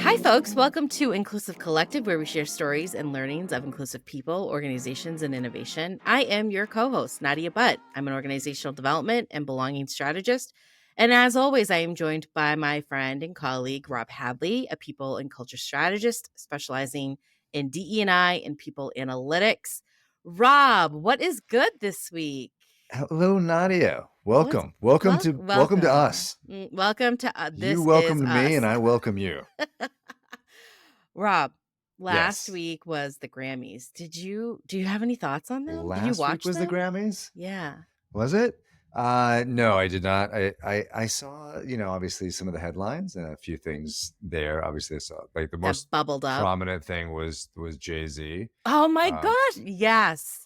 Hi, folks. Welcome to Inclusive Collective, where we share stories and learnings of inclusive people, organizations, and innovation. I am your co-host, Nadia Butt. I'm an organizational development and belonging strategist. And as always, I am joined by my friend and colleague, Rob Hadley, a people and culture strategist specializing in DE&I and people analytics. Rob, what is good this week? Hello, Nadia. What's Welcome to welcome? us. Welcome to You This Is welcome me, and Us. I welcome you. Rob, last Yes. week was the Grammys. Do you have any thoughts on them? Did you Last week watch was the them? Grammys. Yeah. Was it? No, I did not. I saw, obviously some of the headlines and a few things there. Obviously, I saw like the That most bubbled up. prominent thing was Jay-Z. Oh my Um, gosh. Yes.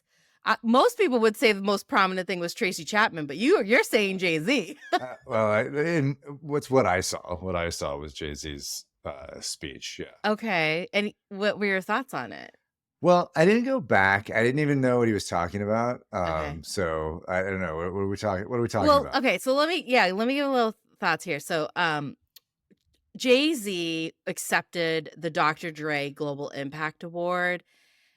Most people would say the most prominent thing was Tracy Chapman, but you're saying Jay-Z. well, what I saw. What I saw was Jay-Z's speech. Yeah. Okay. And what were your thoughts on it? Well, I didn't go back. I didn't even know what he was talking about. Okay. So I don't know. What are we talking? What are we talking Well, about? okay, so let me give a little thoughts here. So Jay-Z accepted the Dr. Dre Global Impact Award.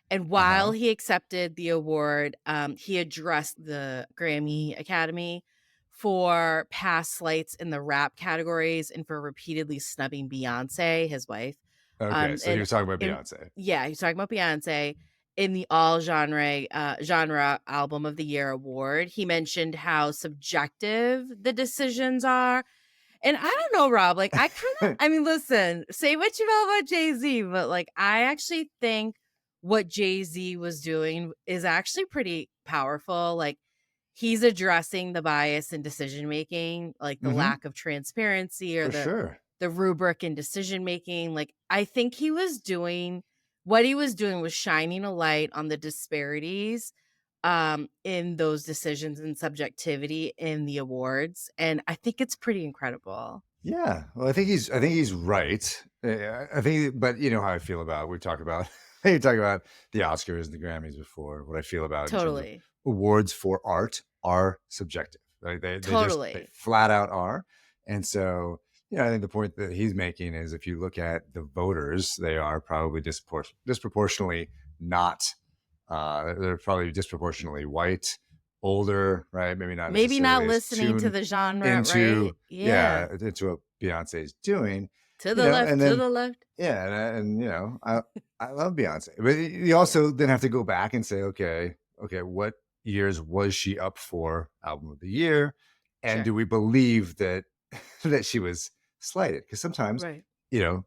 And while Uh-huh. he accepted the award, he addressed the Grammy Academy for past slights in the rap categories and for repeatedly snubbing Beyonce, his wife. Okay, so he And was talking about in Beyonce. yeah, he's talking about Beyonce in the all genre album of the year award. He mentioned how subjective the decisions are. And I don't know, Rob, like I mean, listen, say what you will about Jay-Z, but like I actually think what Jay-Z was doing is actually pretty powerful. Like he's addressing the bias in decision making, like the Mm-hmm. lack of transparency or For sure. the rubric in decision making. Like I think he was doing what he was doing was shining a light on the disparities in those decisions and subjectivity in the awards, and I think it's pretty incredible. Yeah. Well, I think he's right. I think, but you know how I feel about. We talked about. You talked about the Oscars and the Grammys before. What I feel about in terms of Totally. awards for art are subjective. Right? They Totally. flat out are. And so, I think the point that he's making is if you look at the voters, they are probably disproportionately not. They're probably disproportionately white, older, right? Maybe not Maybe not necessarily as listening to tuned the genre, right? into Yeah. into what Beyonce is doing, To the left, and to then the left. yeah, and I love Beyonce, but you also then have to go back and say, okay, what years was she up for album of the year, and Sure. do we believe that that she was slighted? Because sometimes Right. you know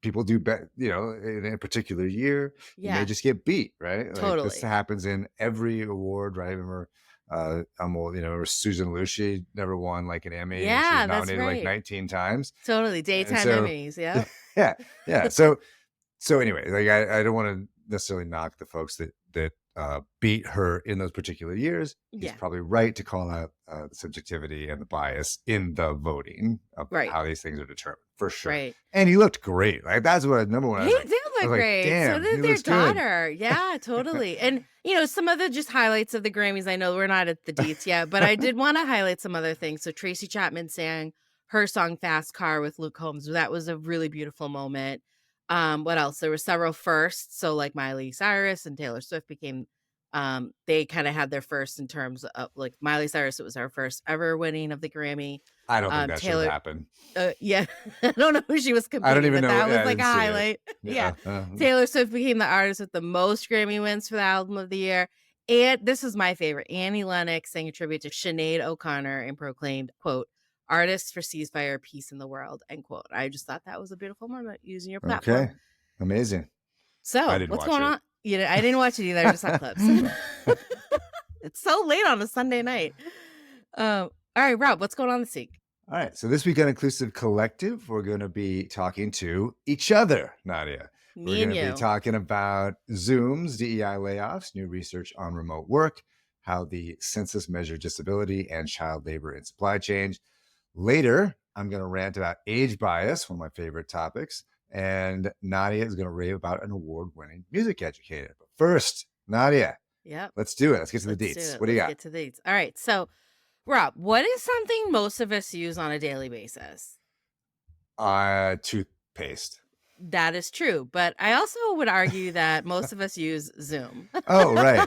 people do bet, in a particular year, you may Yeah. just get beat, right? Like this Totally. happens in every award, right? I remember, I'm old, Susan Lucci never won like an Emmy and she was Yeah, that's nominated like right. 19 times. Totally. And Daytime so, Emmys. Yep. yeah, yeah. So anyway, like I don't want to necessarily knock the folks that beat her in those particular years. He's Yeah. probably right to call out the subjectivity and the bias in the voting of Right. how these things are determined, for sure. Right. And he looked great. Like that's what number one. He did I look was like, great. So damn, he did their looks good. daughter. Yeah, totally. And, some of the just highlights of the Grammys, I know we're not at the deets yet, but I did want to highlight some other things. So Tracy Chapman sang her song Fast Car with Luke Combs. That was a really beautiful moment. What else? There were several firsts. So like Miley Cyrus and Taylor Swift became, they kind of had their first in terms of like Miley Cyrus. It was her first ever winning of the Grammy. I don't think that should have Taylor, happened. yeah, I don't know who she was I don't competing, even but know. that Yeah, was I like a didn't see it. highlight. Yeah. Yeah. Taylor Swift became the artist with the most Grammy wins for the album of the year. And this is my favorite. Annie Lennox sang a tribute to Sinead O'Connor and proclaimed, quote, artists for ceasefire, peace in the world, end quote. I just thought that was a beautiful moment using your platform. Okay. Amazing. I So didn't what's watch going it. on? I didn't watch it either. I just saw clips. It's so late on a Sunday night. All right, Rob, what's going on this week? All right. So this week on Inclusive Collective, we're going to be talking to each other, Nadia. We're Me going and to be you. talking about Zoom's DEI layoffs, new research on remote work, how the census measured disability and child labor in supply chain. Later, I'm going to rant about age bias, one of my favorite topics. And Nadia is going to rave about an award-winning music educator. But first, Nadia, Yep. let's do it. Let's get to the Let's do deets. it. What do you Let's got? get to these. All right. So, Rob, what is something most of us use on a daily basis? Toothpaste. That is true, but I also would argue that most of us use Zoom. Oh, right.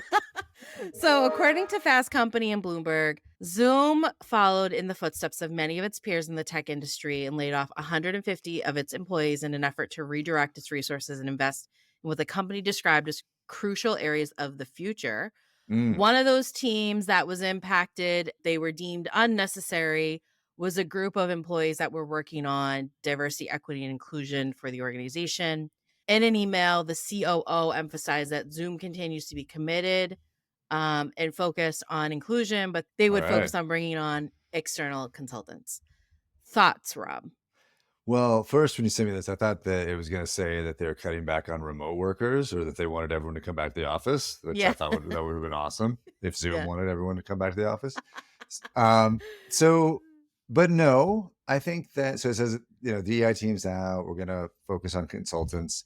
So, according to Fast Company and Bloomberg, Zoom followed in the footsteps of many of its peers in the tech industry and laid off 150 of its employees in an effort to redirect its resources and invest in what the company described as crucial areas of the future. Mm, One of those teams that was impacted, they were deemed unnecessary, was a group of employees that were working on diversity, equity, and inclusion for the organization. In an email, the COO emphasized that Zoom continues to be committed and focused on inclusion, but they all would right. focus on bringing on external consultants. Thoughts, Rob? Well, first, when you sent me this, I thought that it was going to say that they're cutting back on remote workers or that they wanted everyone to come back to the office, which I Yeah. thought that would have been awesome if Zoom Yeah. wanted everyone to come back to the office. S- Um, so, but no, I think that, so it says, DEI team's out. We're going to focus on consultants.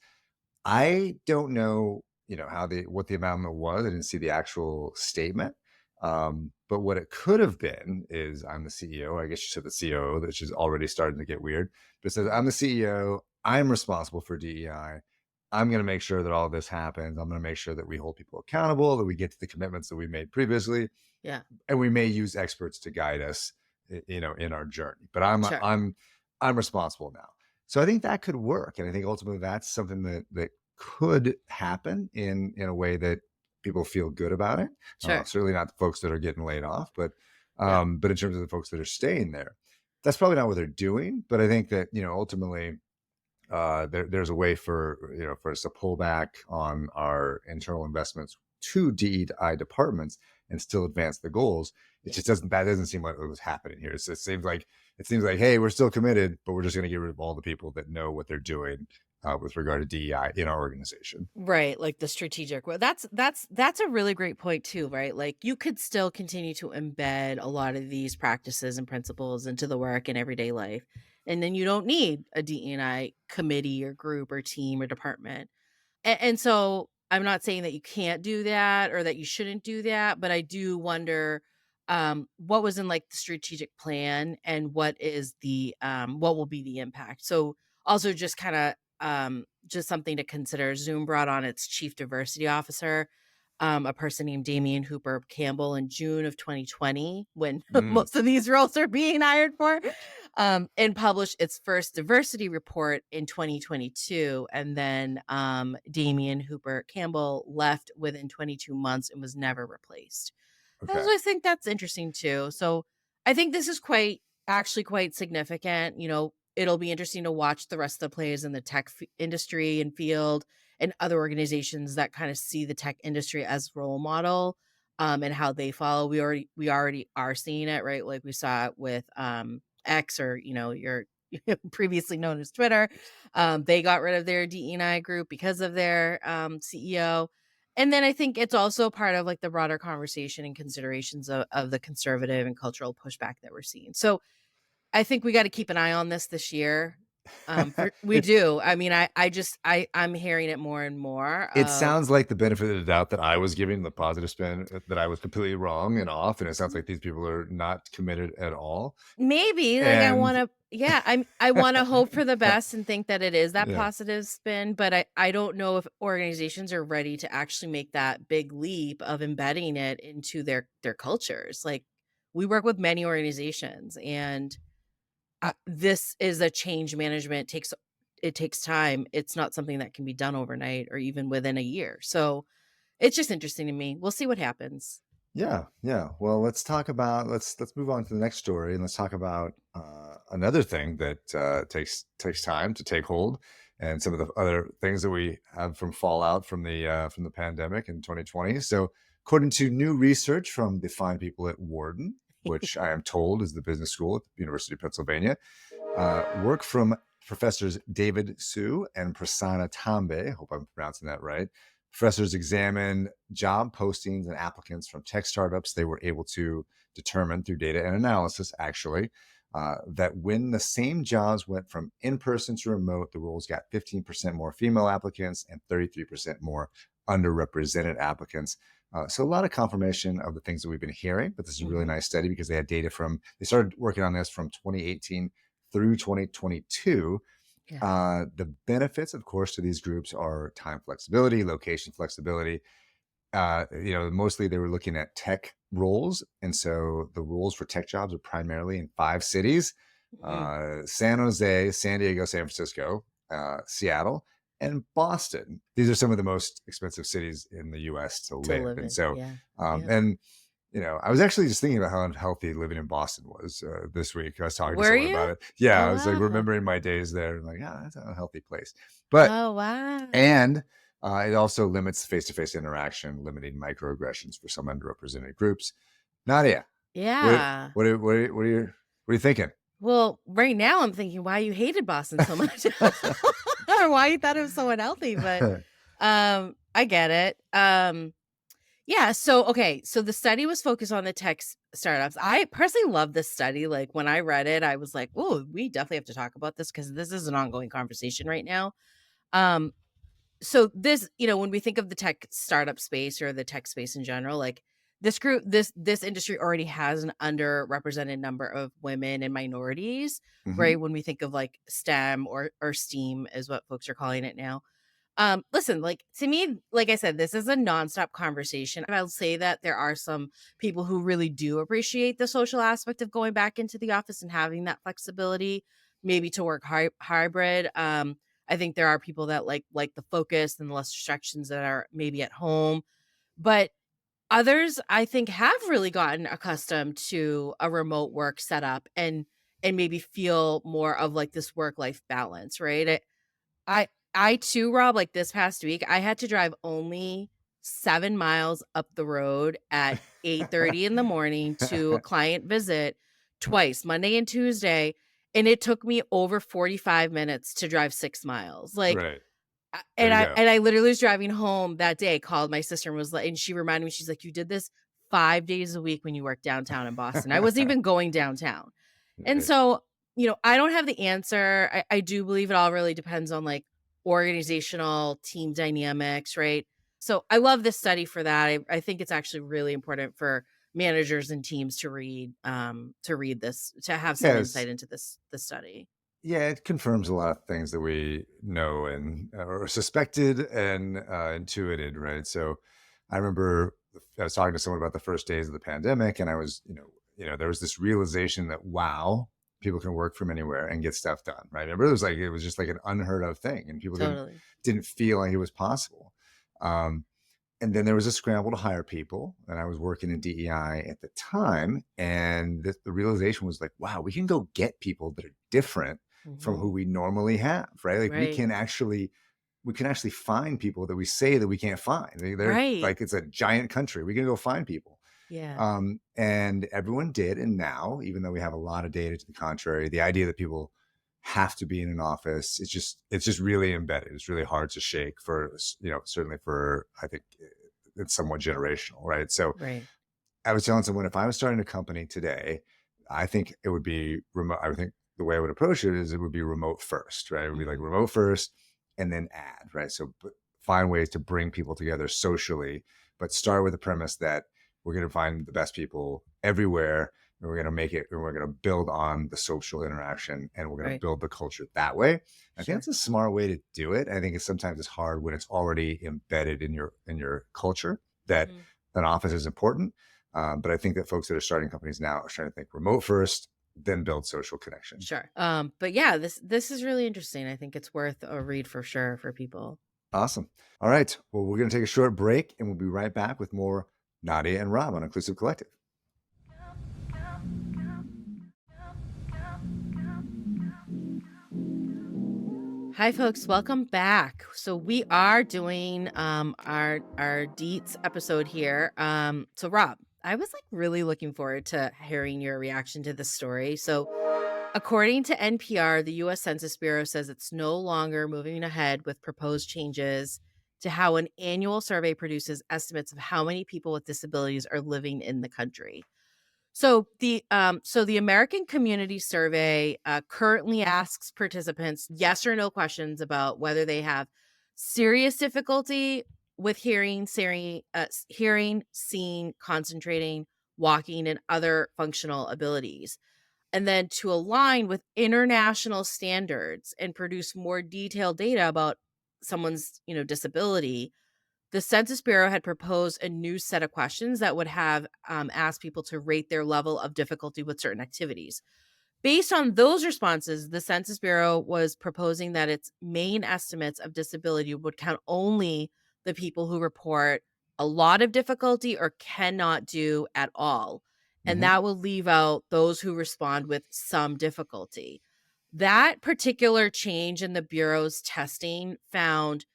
I don't know, how what the amendment was. I didn't see the actual statement. But what it could have been is I'm the CEO. I guess you said the COO, which is already starting to get weird. But it says I'm the CEO. I'm responsible for DEI. I'm going to make sure that all this happens. I'm going to make sure that we hold people accountable, that we get to the commitments that we made previously, Yeah. and we may use experts to guide us, in our journey. But I'm Sure. I'm I'm responsible now. So I think that could work, and I think ultimately that's something that could happen in a way that people feel good about it. Sure. Certainly not the folks that are getting laid off, Yeah. but in terms of the folks that are staying there, that's probably not what they're doing. But I think that ultimately there's a way for us to pull back on our internal investments to DEI departments and still advance the goals. It just doesn't seem like it was happening here. It seems like hey, we're still committed, but we're just going to get rid of all the people that know what they're doing with regard to DEI in our organization. Right, like the strategic well, that's a really great point too, right? Like you could still continue to embed a lot of these practices and principles into the work and everyday life. And then you don't need a DEI committee or group or team or department. And so I'm not saying that you can't do that or that you shouldn't do that, but I do wonder what was in like the strategic plan and what will be the impact. So also just kind of just something to consider. Zoom brought on its chief diversity officer, a person named Damian Hooper Campbell in June of 2020, when Mm, most of these roles are being hired for, and published its first diversity report in 2022. And then Damian Hooper Campbell left within 22 months and was never replaced. So okay. I think that's interesting too. So I think this is actually quite significant. It'll be interesting to watch the rest of the players in the tech industry and field and other organizations that kind of see the tech industry as role model and how they follow. We already are seeing it, right? Like we saw it with X or your previously known as Twitter. They got rid of their DE&I group because of their CEO. And then I think it's also part of like the broader conversation and considerations of the conservative and cultural pushback that we're seeing. So I think we got to keep an eye on this year. We it do. I mean, I'm hearing it more and more It of sounds like the benefit of the doubt that I was giving the positive spin, that I was completely wrong and off, and it sounds like these people are not committed at all. maybe like I want And to, yeah, I want to hope for the best and think that it is that yeah, positive spin, but I don't know if organizations are ready to actually make that big leap of embedding it into their cultures. Like we work with many organizations and this is a change management it takes time. It's not something that can be done overnight or even within a year. So, it's just interesting to me. We'll see what happens. yeah, yeah. Well, let's move on to the next story, and let's talk about another thing that takes time to take hold, and some of the other things that we have from fallout from the pandemic in 2020. So, according to new research from the fine people at Wharton, which I am told is the business school at the University of Pennsylvania, work from professors David Su and Prasanna Tambe. I hope I'm pronouncing that right. Professors examined job postings and applicants from tech startups. They were able to determine through data and analysis, actually, that when the same jobs went from in person to remote, the roles got 15% more female applicants and 33% more underrepresented applicants. So a lot of confirmation of the things that we've been hearing, but this is a really Mhm. nice study because they started working on this from 2018 through 2022. Yeah. The benefits, of course, to these groups are time flexibility, location flexibility. Mostly they were looking at tech roles. And so the roles for tech jobs are primarily in 5 cities: Mm, San Jose, San Diego, San Francisco, Seattle, and Boston. These are some of the most expensive cities in the US to to live. live And in. so, Yeah. um, Yeah. and I was actually just thinking about how unhealthy living in Boston was this week. I was talking to Were someone about you? it. Yeah, Oh, I was like wow. remembering my days there, and like, that's an unhealthy place. But Oh, wow. and it also limits face-to-face interaction, limiting microaggressions for some underrepresented groups. Nadia, what Yeah. what are, what are, what are you what are you thinking? Well, right now I'm thinking why you hated Boston so much or why you thought it was so unhealthy, but I get it. Yeah, so okay, so the study was focused on the tech startups. I personally love this study. Like when I read it, I was like, "Oh, we definitely have to talk about this because this is an ongoing conversation right now." Um so this, when we think of the tech startup space or the tech space in general, like this industry already has an underrepresented number of women and minorities, Hmm. right? When we think of like STEM or STEAM is what folks are calling it now. Listen, like to me, like I said, this is a nonstop conversation. And I'll say that there are some people who really do appreciate the social aspect of going back into the office and having that flexibility, maybe to work hybrid. I think there are people that like the focus and the less distractions that are maybe at home. But others, I think, have really gotten accustomed to a remote work setup and maybe feel more of like this work-life balance, right? I I too, Rob, like this past week, I had to drive only 7 miles up the road at 8:30 in the morning to a client visit twice, Monday and Tuesday, and it took me over 45 minutes to drive 6 miles. Like, Right. There and you I go. and I literally was driving home that day, called my sister and was like, and she reminded me, she's like, "You did this 5 days a week when you worked downtown in Boston." I wasn't even going downtown. And Right. so, I don't have the answer. I do believe it all really depends on like organizational team dynamics, right? So I love this study for that. I think it's actually really important for managers and teams to read this, to have some Yes. insight into this study. Yeah, it confirms a lot of things that we know and or suspected and intuited, right? So, I remember I was talking to someone about the first days of the pandemic, and I was, there was this realization that wow, people can work from anywhere and get stuff done, right? Remember, it was just like an unheard of thing, and people didn't Totally. didn't feel like it was possible. Um, and then there was a scramble to hire people, and I was working in DEI at the time, and the realization was like, wow, we can go get people that are different from who Mhm. we normally have, right? Like Right. we can actually find people that we say that we can't find. They're Right. like, it's a giant country. We can go find people. Yeah. And everyone did. And now, even though we have a lot of data to the contrary, the idea that people have to be in an office, it's just really embedded. It's really hard to shake for, certainly for, I think it's somewhat generational, right? So Right. I was telling someone, if I was starting a company today, I think it would be remote. I would think the way I would approach it is it would be remote first, right? It would be like Mhm. remote first and then add, right? So find ways to bring people together socially, but start with the premise that we're going to find the best people everywhere, and we're going to make it, and we're going to build on the social interaction, and we're going to Right. build the culture that way. I think Sure. that's a smart way to do it. I think sometimes it's hard when it's already embedded in your culture that Mhm. an office is important. But I think that folks that are starting companies now are trying to think remote first, then build social connection. Sure. But yeah, this is really interesting. I think it's worth a read for sure for people. Awesome. All right. Well, we're going to take a short break, and we'll be right back with more Nadia and Rob on Inclusive Collective. Hi folks, welcome back. So we are doing our Deets episode here. So Rob, I was like really looking forward to hearing your reaction to this story. So according to NPR, the US Census Bureau says it's no longer moving ahead with proposed changes to how an annual survey produces estimates of how many people with disabilities are living in the country. So the American Community Survey currently asks participants yes or no questions about whether they have serious difficulty with hearing, seeing, concentrating, walking, and other functional abilities. and then to align with international standards and produce more detailed data about someone's, disability. The Census Bureau had proposed a new set of questions that would have asked people to rate their level of difficulty with certain activities. Based on those responses, the Census Bureau was proposing that its main estimates of disability would count only the people who report a lot of difficulty or cannot do at all. And Hmm. that will leave out those who respond with some difficulty. That particular change in the Bureau's testing found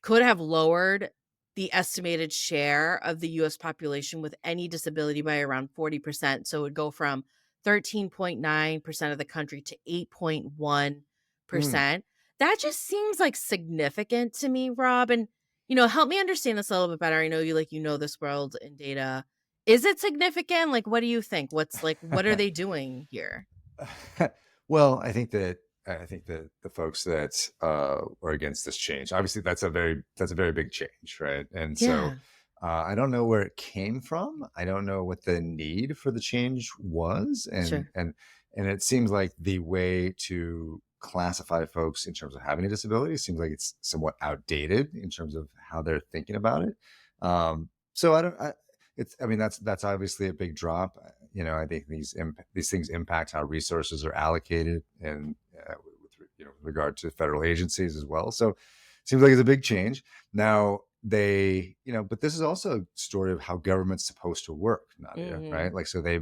could have lowered the estimated share of the US population with any disability by around 40%. So it would go from 13.9% of the country to 8.1%. That just seems like significant to me, Rob. And, help me understand this a little bit better. I know you know this world in data. Is it significant? Like, what do you think? What are they doing here? Well, I think that the folks that are against this change, obviously, that's a very big change, right? And so Yeah, I don't know where it came from. I don't know what the need for the change was, and sure. and and it seems like the way to classify folks in terms of having a disability seems like it's somewhat outdated in terms of how they're thinking about it. So I don't. I mean, that's obviously a big drop. I think these things impact how resources are allocated, and with regard to federal agencies as well. So, seems like it's a big change. Now but this is also a story of how government's supposed to work, Nadia, right? Mhm. Like, so they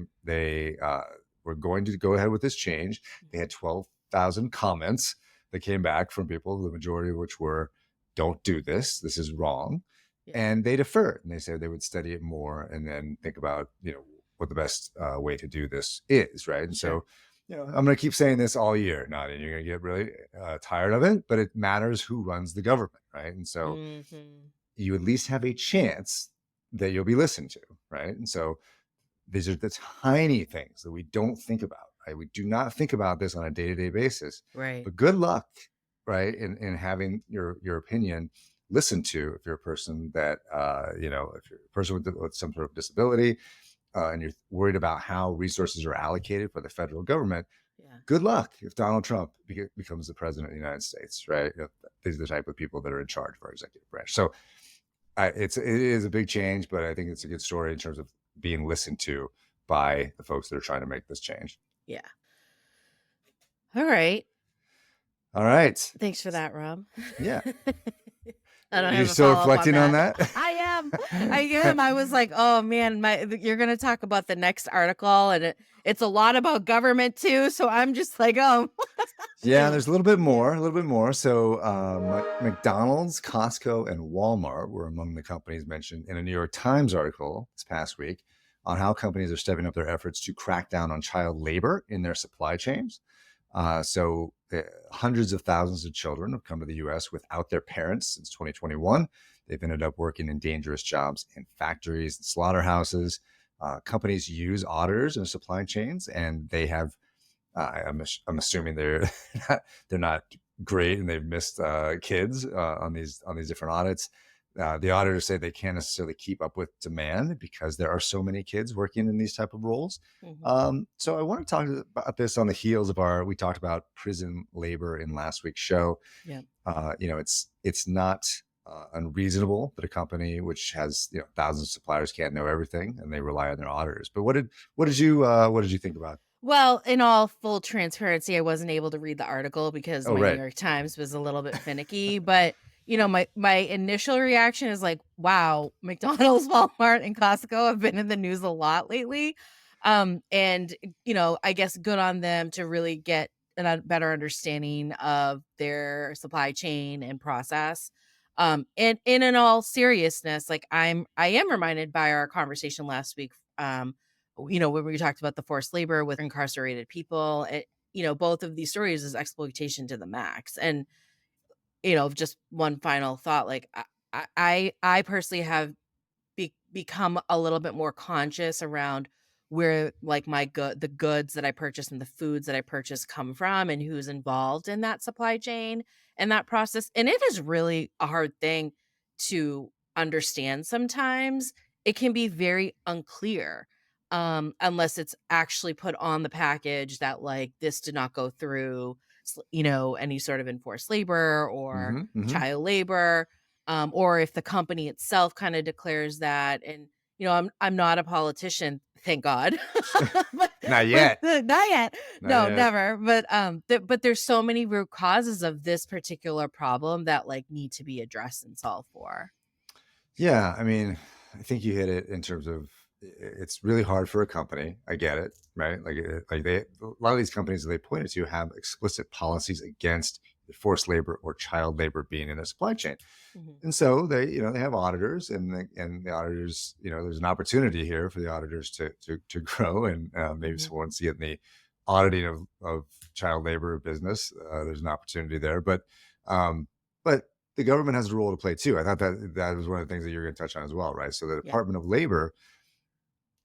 were going to go ahead with this change. They had 12,000 comments that came back from people, the majority of which were, "Don't do this. This is wrong." Yeah. And they deferred, and they said they would study it more and then think about what the best way to do this is, right? And Sure. so I'm going to keep saying this all year, not and you're going to get really tired of it, but it matters who runs the government, right? And so Mhm. you at least have a chance that you'll be listened to, right? And so these are the tiny things that we don't think about, right? We do not think about this on a day-to-day basis. Right. But good luck, right, in having your opinion listened to if you're a person that if you're a person with some sort of disability, and you're worried about how resources are allocated for the federal government. Yeah. Good luck if Donald Trump becomes the president of the United States, right? These are the type of people that are in charge of our executive branch. So it is a big change, but I think it's a good story in terms of being listened to by the folks that are trying to make this change. Yeah. All right. All right. Thanks for that, Rob. Yeah. I don't You're have a still follow-up on reflecting on that. that? I am. I am. I was like, "Oh, man, you're gonna talk about the next article, and it's a lot about government too," so I'm just like, "Oh." Yeah, there's a little bit Yeah. more, a little bit more. So, McDonald's, Costco, and Walmart were among the companies mentioned in a New York Times article this past week on how companies are stepping up their efforts to crack down on child labor in their supply chains. Hundreds of thousands of children have come to the U.S. without their parents since 2021. They've ended up working in dangerous jobs in factories and slaughterhouses. Companies use auditors in supply chains, and they have I'm assuming they're not great, and they've missed kids on these different audits. The auditors say they can't necessarily keep up with demand because there are so many kids working in these type of roles. Mhm. So I want to talk about this on the heels of we talked about prison labor in last week's show. Yeah. It's not unreasonable that a company which has thousands of suppliers can't know everything, and they rely on their auditors. But what did you think about? Well, in all full transparency, I wasn't able to read the article because Oh, my New right. York Times was a little bit finicky, but, my initial reaction is like, "Wow, McDonald's, Walmart, and Costco have been in the news a lot lately." And, I guess good on them to really get a better understanding of their supply chain and process. And in all seriousness, like, I am reminded by our conversation last week, when we talked about the forced labor with incarcerated people, both of these stories is exploitation to the max. And, just one final thought, like I personally have become a little bit more conscious around where like the goods that I purchase and the foods that I purchase come from and who's involved in that supply chain and that process. And it is really a hard thing to understand sometimes. It can be very unclear. unless it's actually put on the package that like this did not go through, any sort of enforced labor or Hmm. Hmm. child labor, or if the company itself kind of declares that. And I'm not a politician, thank God, but Not yet. not yet, Not no, yet. never. But but there's so many root causes of this particular problem that like need to be addressed and solved for. Yeah, I mean, I think you hit it in terms of it's really hard for a company. I get it, right? Like they, a lot of these companies that they pointed to have explicit policies against forced labor or child labor being in their supply chain. Hmm. And so they, they have auditors, and the auditors, there's an opportunity here for the auditors to grow, and maybe Hmm. someone's getting the auditing of child labor business. There's an opportunity there, um, but the government has a role to play too. I thought that was one of the things that you're going to touch on as well, right? So the Yeah. Department of Labor,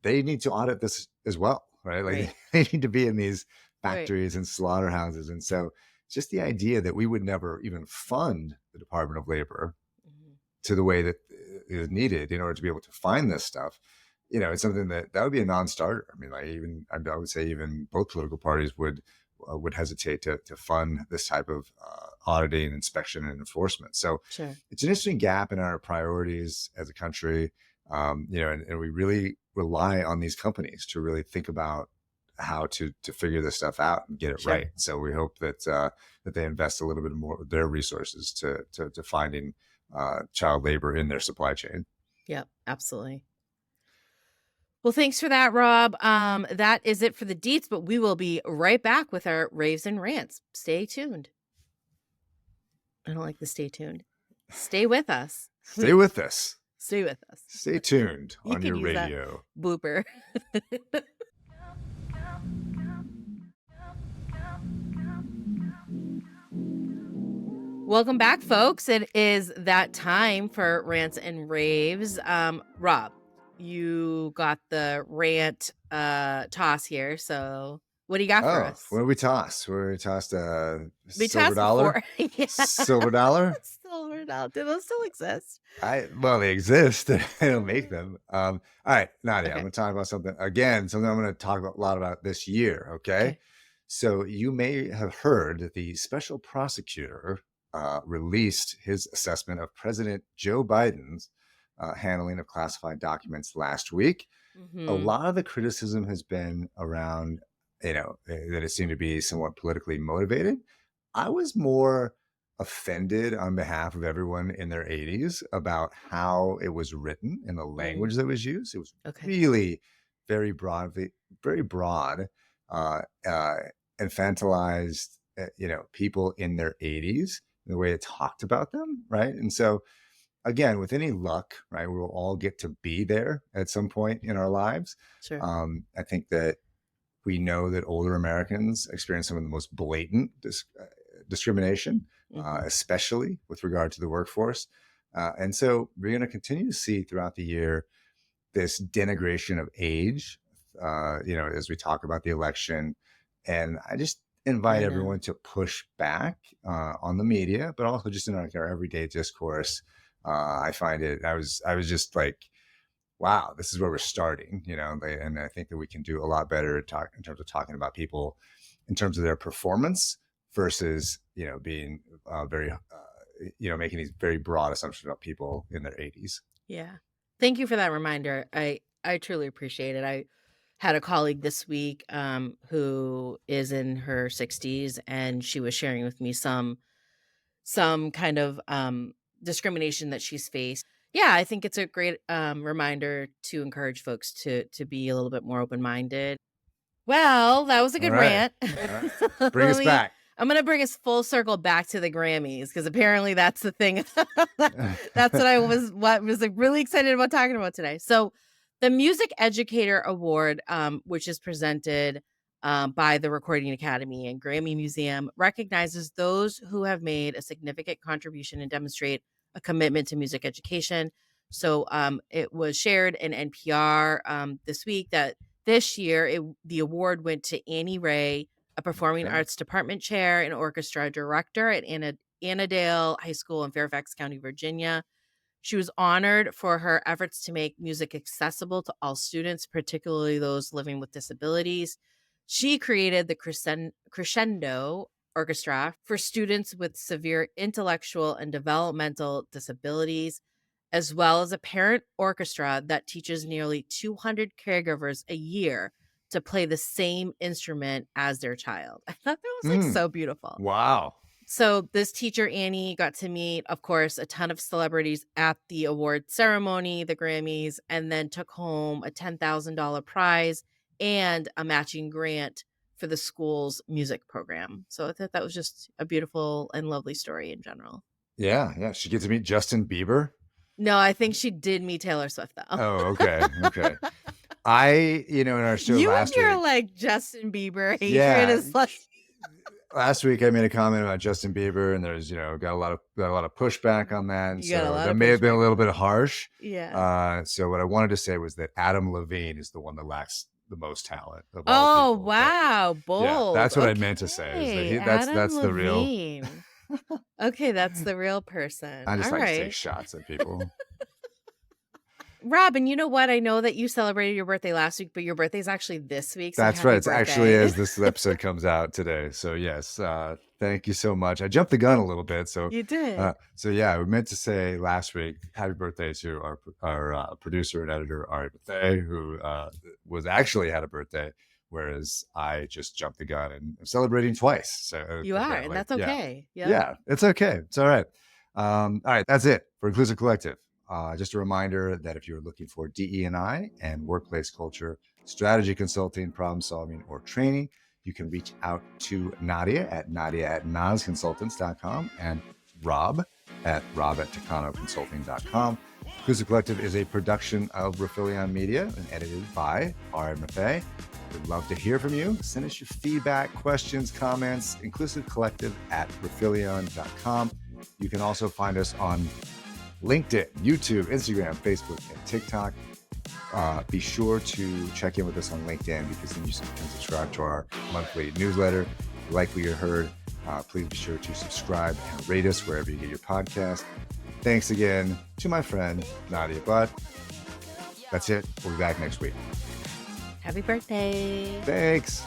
they need to audit this as well, right? Like Right. they need to be in these Right. factories and slaughterhouses, and so just the idea that we would never even fund the Department of Labor Hmm. to the way that is needed in order to be able to find this stuff, it's something that would be a non-starter. I mean, like even I would say even both political parties would hesitate to fund this type of auditing, inspection, and enforcement. So Sure. it's an interesting gap in our priorities as a country, and we really rely on these companies to really think about how to figure this stuff out and get it Sure. right. So we hope that they invest a little bit more of their resources to finding child labor in their supply chain. Yep, absolutely. Well, thanks for that, Rob. That is it for the deets, but we will be right back with our raves and rants. Stay tuned. I don't like the stay tuned. Stay with us. Stay with us. Stay with us. Stay tuned You on could your use that radio. blooper. Welcome back, folks. It is that time for rants and raves. Rob, you got the rant toss here. So what do you got for Oh, us? what did we toss? We tossed a We silver tossed dollar. before. Yeah. Silver dollar. Silver dollar. Do those still exist? Well, they exist. I don't make them. All right, Nadia, I'm Okay. going to talk about something again. Something I'm going to talk about a lot about this year. Okay, Okay. so you may have heard that the special prosecutor released his assessment of President Joe Biden's handling of classified documents last week. A Mm-hmm. lot of the criticism has been around, that it seemed to be somewhat politically motivated. I was more offended on behalf of everyone in their 80s about how it was written and the Mm. language that was used. It was Okay. really very broad, uh, uh, infantilized, people in their 80s, the way it talked about them, right? And so, again, with any luck, right, we'll all get to be there at some point in our lives. Sure. I think that we know that older Americans experience some of the most blatant discrimination, Mm-hmm. especially with regard to the workforce. And so we're going to continue to see throughout the year this denigration of age, as we talk about the election. And I just invite I know. everyone to push back on the media, but also just in our everyday discourse. I find it, I was just like, wow, this is where we're starting, and I think that we can do a lot better in terms of talking about people in terms of their performance versus, being making these very broad assumptions about people in their 80s. Yeah. Thank you for that reminder. I truly appreciate it. I had a colleague this week who is in her 60s, and she was sharing with me some kind of discrimination that she's faced. Yeah, I think it's a great reminder to encourage folks to be a little bit more open-minded. Well, that was a All good right. rant. All right. Bring Let us me back. I'm gonna bring us full circle back to the Grammys because apparently that's the thing. That's what was like really excited about talking about today. So, the Music Educator Award, which is presented by the Recording Academy and Grammy Museum, recognizes those who have made a significant contribution and demonstrate a commitment to music education. So, it was shared in NPR this week that this year, the award went to Annie Ray, a performing Okay. arts department chair and orchestra director at Annandale High School in Fairfax County, Virginia. She was honored for her efforts to make music accessible to all students, particularly those living with disabilities. She created the Crescendo Orchestra for students with severe intellectual and developmental disabilities, as well as a parent orchestra that teaches nearly 200 caregivers a year to play the same instrument as their child. I thought that was like Mm. so beautiful. Wow. So this teacher, Annie, got to meet, of course, a ton of celebrities at the award ceremony, the Grammys, and then took home a $10,000 prize and a matching grant for the school's music program. So I thought that was just a beautiful and lovely story in general. Yeah, yeah. She gets to meet Justin Bieber. No, I think she did meet Taylor Swift, though. Oh, okay, okay. In our show You and last your, week, like, Justin Bieber hatred yeah, is like last week I made a comment about Justin Bieber, and there's got a lot of pushback on that, and you got a so lot that of may have been a pushback. little bit harsh. Yeah. So what I wanted to say was that Adam Levine is the one that lacks the most talent of all the Oh, people. But wow, yeah, bold. that's what I meant to say. Is that Okay, that's Adam the real. Levine. Okay, that's the real person. I just All like to take right. shots at people. Rob, and you know what? I know that you celebrated your birthday last week, but your birthday's actually this week, so That's right. happy It's actually birthday. as this episode comes out today. So yes, thank you so much. I jumped the gun a little bit. You did. So yeah, we meant to say last week, happy birthday to our producer and editor Ari Bethea, who was actually had a birthday, whereas I just jumped the gun and I'm celebrating twice. So You are, and apparently, that's yeah, okay. Yep. yeah, it's okay. It's all right. All right, that's it for Inclusive Collective. Just a reminder that if you're looking for DE&I and workplace culture, strategy consulting, problem solving, or training, you can reach out to Nadia at nasconsultants.com and Rob at rob@tacanoconsulting.com. Inclusive Collective is a production of Rifelion Media and edited by Ari Bethea. We'd love to hear from you. Send us your feedback, questions, comments, inclusivecollective@rifelion.com. You can also find us on LinkedIn, YouTube, Instagram, Facebook, and TikTok. Be sure to check in with us on LinkedIn because then you can subscribe to our monthly newsletter. If you like what you heard, please be sure to subscribe and rate us wherever you get your podcast. Thanks again to my friend, Nadia Butt. That's it. We'll be back next week. Happy birthday. Thanks.